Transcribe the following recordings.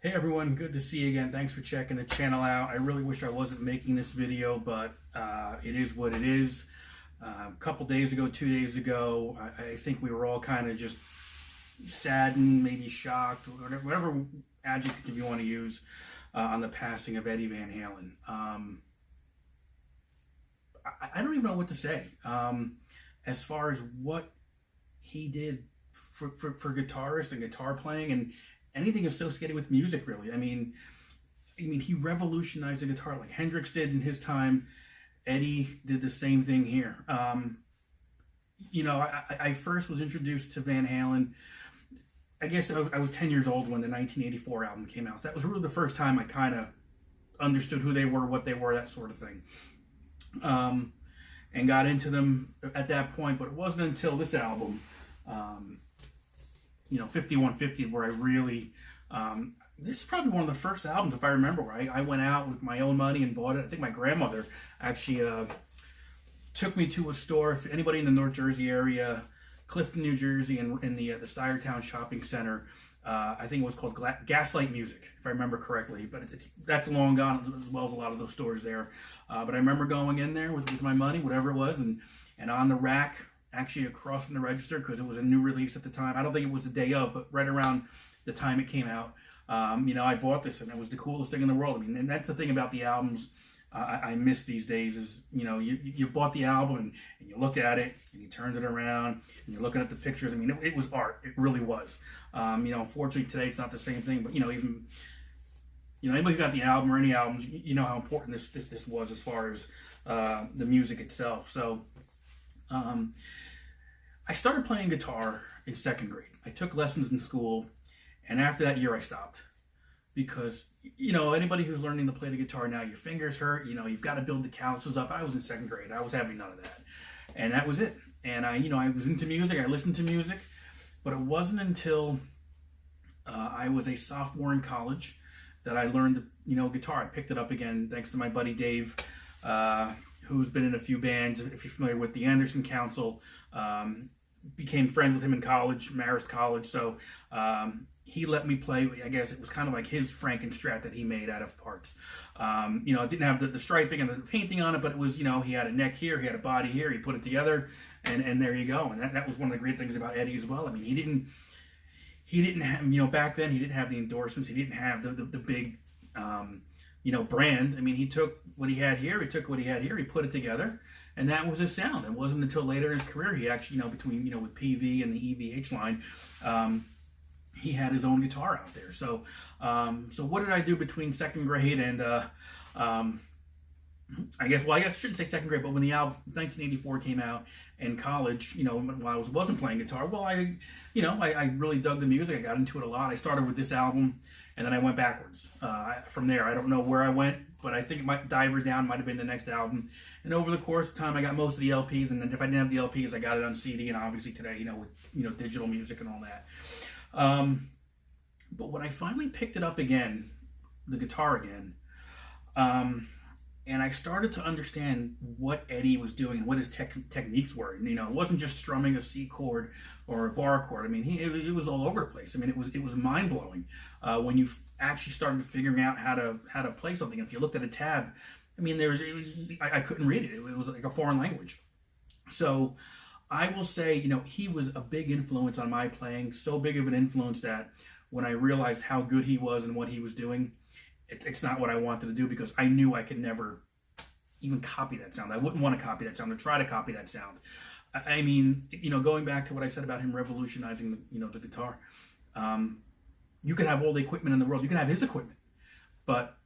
Hey everyone, good to see you again. Thanks for checking the channel out. I really wish I wasn't making this video, but it is what it is. A couple days ago, 2 days ago, I think we were all kind of just saddened, maybe shocked, whatever adjective you want to use, on the passing of Eddie Van Halen. I don't even know what to say as far as what he did for guitarists and guitar playing and anything associated with music, really. I mean, he revolutionized the guitar like Hendrix did in his time. Eddie did the same thing here. I first was introduced to Van Halen. I guess I was 10 years old when the 1984 album came out. So that was really the first time I kind of understood who they were, what they were, that sort of thing. And got into them at that point, but it wasn't until this album, 5150, where I really, this is probably one of the first albums, if I remember, where I went out with my own money and bought it. I think my grandmother actually took me to a store. If anybody in the North Jersey area, Clifton, New Jersey, and in the Stuyertown Shopping Center, I think it was called Gaslight Music, if I remember correctly. But that's long gone, as well as a lot of those stores there. But I remember going in there with my money, whatever it was, and on the rack, actually across from the register, because it was a new release at the time. I don't think it was the day of, but right around the time it came out, I bought this, and it was the coolest thing in the world. I mean, and that's the thing about the albums I miss these days is, you bought the album and you looked at it and you turned it around and you're looking at the pictures. I mean, it was art. It really was. Unfortunately today it's not the same thing, but even anybody who got the album or any albums, you know how important this was as far as the music itself. So I started playing guitar in second grade. I took lessons in school, and after that year I stopped. Because, anybody who's learning to play the guitar now, your fingers hurt, you've got to build the calluses up. I was in second grade. I was having none of that. And that was it. And I was into music. I listened to music. But it wasn't until I was a sophomore in college that I learned, guitar. I picked it up again thanks to my buddy Dave, who's been in a few bands. If you're familiar with the Anderson Council, became friends with him in college, Marist College. So he let me play. I guess it was kind of like his Frankenstrat that he made out of parts. It didn't have the striping and the painting on it, but it was, he had a neck here, he had a body here, he put it together, and there you go. And that was one of the great things about Eddie as well. I mean, he didn't have, back then he didn't have the endorsements, he didn't have the big, brand. I mean, he took what he had here, he put it together, and that was his sound. It wasn't until later in his career he actually, between, with PV and the EVH line, he had his own guitar out there. So what did I do between second grade and I guess I shouldn't say second grade, but when the album 1984 came out in college, when I wasn't playing guitar, well, I really dug the music. I got into it a lot. I started with this album, and then I went backwards from there. I don't know where I went, but I think Diver Down might have been the next album. And over the course of time, I got most of the LPs, and then if I didn't have the LPs, I got it on CD, and obviously today, with digital music and all that. But when I finally picked it up again, the guitar again, and I started to understand what Eddie was doing and what his techniques were. And, it wasn't just strumming a C chord or a bar chord. I mean, it was all over the place. I mean, it was mind blowing when you actually started figuring out how to play something. If you looked at a tab, I mean, I couldn't read it. It was like a foreign language. So I will say, he was a big influence on my playing. So big of an influence that when I realized how good he was and what he was doing, it's not what I wanted to do, because I knew I could never even copy that sound. I wouldn't want to copy that sound or try to copy that sound. I mean, going back to what I said about him revolutionizing the guitar, you can have all the equipment in the world. You can have his equipment, but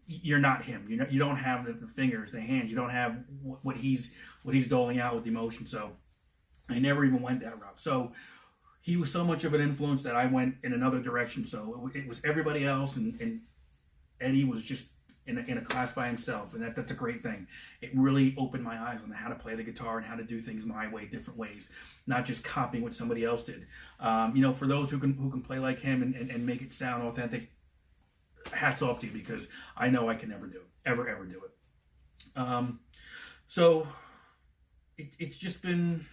you're not him. You don't have the fingers, the hands. You don't have what he's doling out with the emotion. So I never even went that route. So he was so much of an influence that I went in another direction. So it was everybody else, and Eddie was just in a class by himself, and that's a great thing. It really opened my eyes on how to play the guitar and how to do things my way, different ways, not just copying what somebody else did. For those who can play like him and make it sound authentic, hats off to you, because I know I can never do it, ever do it. So it's just been,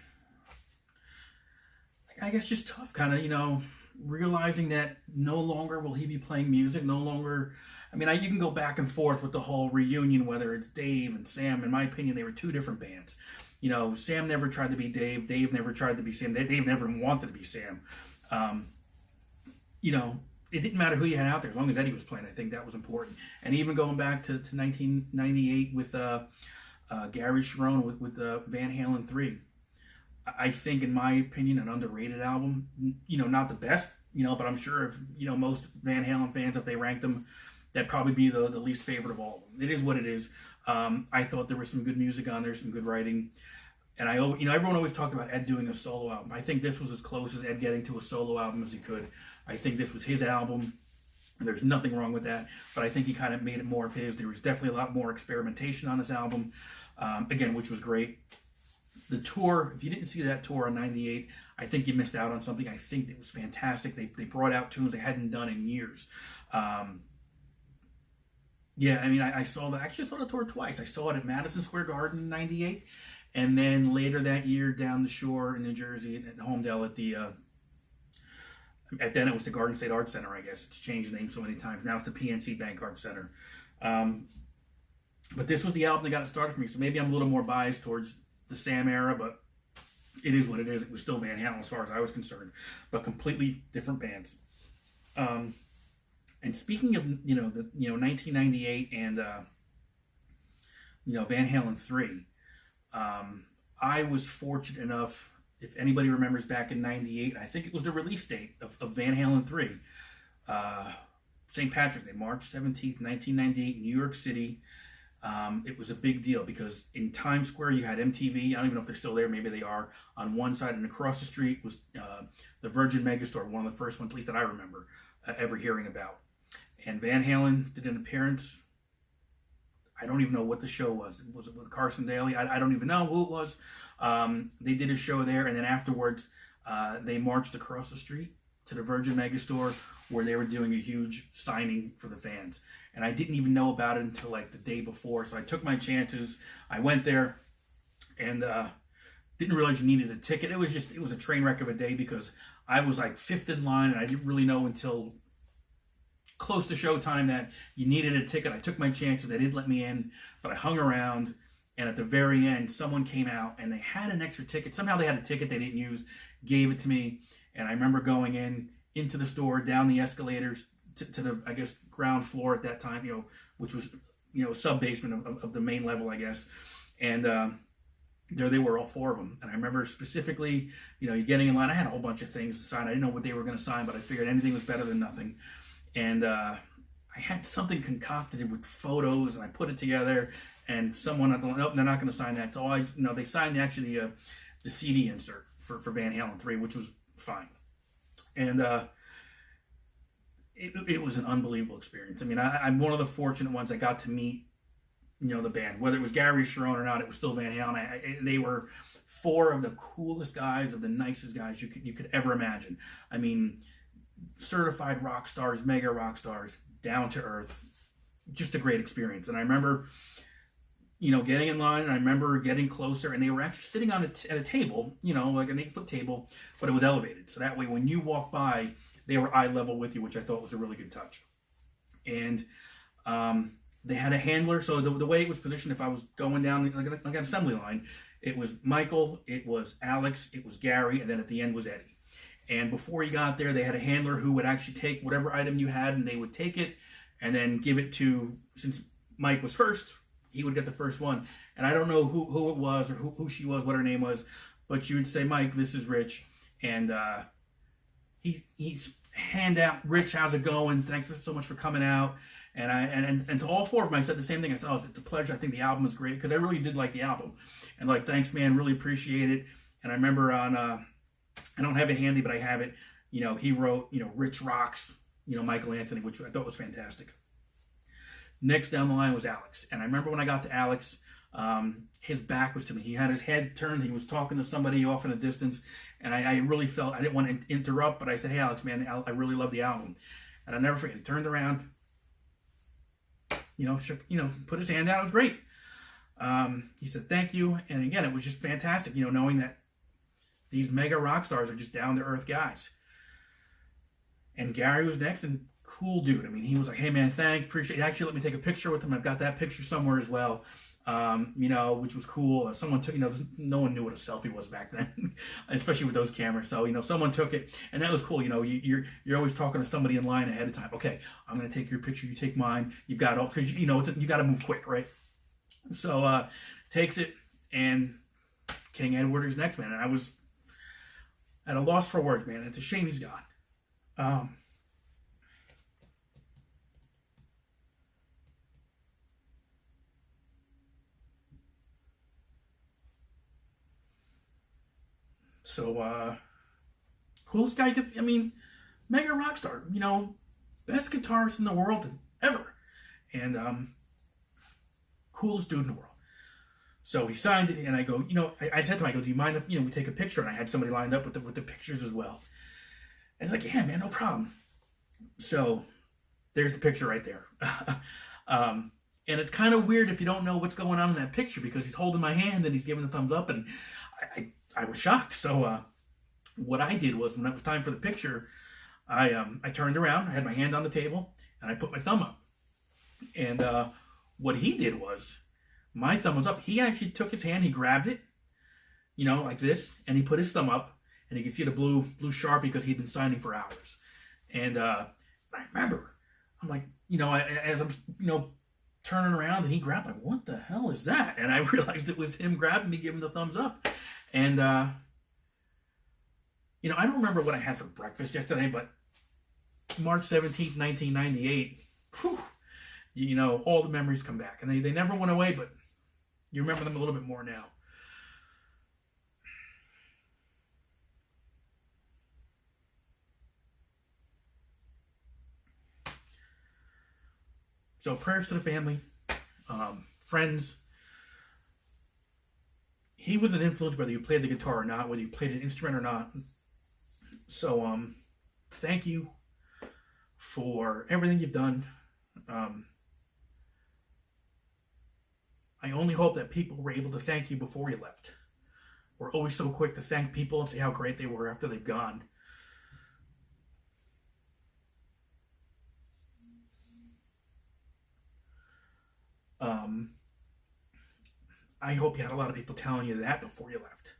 I guess, just tough, kind of, realizing that no longer will he be playing music, no longer. I mean, you can go back and forth with the whole reunion, whether it's Dave and Sam. In my opinion, they were two different bands. You know, Sam never tried to be Dave. Dave never tried to be Sam. Dave never wanted to be Sam. You know, it didn't matter who you had out there as long as Eddie was playing. I think that was important. And even going back to 1998 with Gary Cherone with Van Halen 3. I think, in my opinion, an underrated album. You know, not the best, you know, but I'm sure if, you know, most Van Halen fans, if they ranked them, that'd probably be the least favorite of all of them. It is what it is. I thought there was some good music on there, some good writing. And everyone always talked about Ed doing a solo album. I think this was as close as Ed getting to a solo album as he could. I think this was his album. And there's nothing wrong with that, but I think he kind of made it more of his. There was definitely a lot more experimentation on this album, again, which was great. The tour, if you didn't see that tour on 98, I think you missed out on something. I think it was fantastic. They brought out tunes they hadn't done in years. Yeah, I mean, I saw that. Actually, I saw the tour twice. I saw it at Madison Square Garden in 98, and then later that year down the shore in New Jersey at Homedale at the... At then it was the Garden State Arts Center, I guess. It's changed names so many times. Now it's the PNC Bank Arts Center. But this was the album that got it started for me, so maybe I'm a little more biased towards the Sam era, but it is what it is. It was still Van Halen as far as I was concerned, but completely different bands. And speaking of, 1998 and, Van Halen 3, I was fortunate enough, if anybody remembers back in 98, I think it was the release date of Van Halen 3. St. Patrick's Day, March 17th, 1998, New York City. It was a big deal because in Times Square you had MTV. I don't even know if they're still there. Maybe they are on one side. And across the street was the Virgin Megastore, one of the first ones, at least that I remember ever hearing about. And Van Halen did an appearance. I don't even know what the show was. Was it with Carson Daly? I don't even know who it was. They did a show there, and then afterwards, they marched across the street to the Virgin Megastore where they were doing a huge signing for the fans. And I didn't even know about it until like the day before, so I took my chances. I went there and didn't realize you needed a ticket. It was a train wreck of a day because I was like fifth in line, and I didn't really know until close to showtime that you needed a ticket. I took my chances. They didn't let me in, but I hung around, and at the very end, someone came out, and they had an extra ticket. Somehow they had a ticket they didn't use, gave it to me, and I remember going into the store, down the escalators to the, I guess, ground floor at that time, which was, sub-basement of the main level, I guess, and there they were, all four of them. And I remember specifically, you getting in line. I had a whole bunch of things to sign. I didn't know what they were going to sign, but I figured anything was better than nothing. And I had something concocted with photos, and I put it together. And someone, nope, they're not going to sign that. So they signed actually the CD insert for Van Halen 3, which was fine. And it was an unbelievable experience. I mean, I'm one of the fortunate ones that got to meet, the band. Whether it was Gary Cherone or not, it was still Van Halen. They were four of the coolest guys, of the nicest guys you could ever imagine. I mean, certified rock stars, mega rock stars, down to earth, just a great experience. And I remember, getting in line, and I remember getting closer, and they were actually sitting on at a table, like an 8-foot table, but it was elevated. So that way, when you walk by, they were eye level with you, which I thought was a really good touch. And they had a handler. So the way it was positioned, if I was going down like an assembly line, it was Michael, it was Alex, it was Gary, and then at the end was Eddie. And before you got there, they had a handler who would actually take whatever item you had, and they would take it and then give it to, since Mike was first, he would get the first one. And I don't know who it was or who she was, what her name was, but you would say, Mike, this is Rich. And he's hand out, Rich, how's it going? Thanks so much for coming out. And to all four of them, I said the same thing. I said, it's a pleasure. I think the album is great, because I really did like the album. And thanks, man, really appreciate it. And I remember on... I don't have it handy, but I have it. He wrote, Rich Rocks, Michael Anthony, which I thought was fantastic. Next down the line was Alex. And I remember when I got to Alex, his back was to me. He had his head turned. He was talking to somebody off in the distance. And I really felt, I didn't want to interrupt, but I said, hey, Alex, man, I really love the album. And I'll never forget, he turned around, shook, put his hand out. It was great. He said, thank you. And again, it was just fantastic, knowing that these mega rock stars are just down-to-earth guys. And Gary was next, and cool dude. I mean, he was like, "Hey man, thanks, appreciate it. Actually, let me take a picture with him. I've got that picture somewhere as well." Which was cool. Someone took, no one knew what a selfie was back then, especially with those cameras. So, someone took it, and that was cool. You're always talking to somebody in line ahead of time. Okay, I'm gonna take your picture, you take mine. You've got all, because you got to move quick, right? So takes it, and King Edward is next, man. And I was at a loss for words, man. It's a shame he's gone. So coolest guy. I mean, mega rock star. Best guitarist in the world ever, and coolest dude in the world. So he signed it, and I go, I said to him, I go, do you mind if we take a picture? And I had somebody lined up with the pictures as well. And he's like, yeah, man, no problem. So there's the picture right there. And it's kind of weird if you don't know what's going on in that picture, because he's holding my hand and he's giving the thumbs up, and I was shocked. So what I did was, when it was time for the picture, I turned around, I had my hand on the table, and I put my thumb up. And what he did was, my thumb was up. He actually took his hand, he grabbed it, like this, and he put his thumb up, and you can see the blue Sharpie, because he'd been signing for hours. And I remember, I'm like, as I'm, turning around, and he grabbed, like, what the hell is that? And I realized it was him grabbing me, giving the thumbs up. And, I don't remember what I had for breakfast yesterday, but March 17th, 1998, whew, all the memories come back. And they never went away, but you remember them a little bit more now. So prayers to the family, friends. He was an influence, whether you played the guitar or not, whether you played an instrument or not. So thank you for everything you've done. I only hope that people were able to thank you before you left. We're always so quick to thank people and say how great they were after they've gone. I hope you had a lot of people telling you that before you left.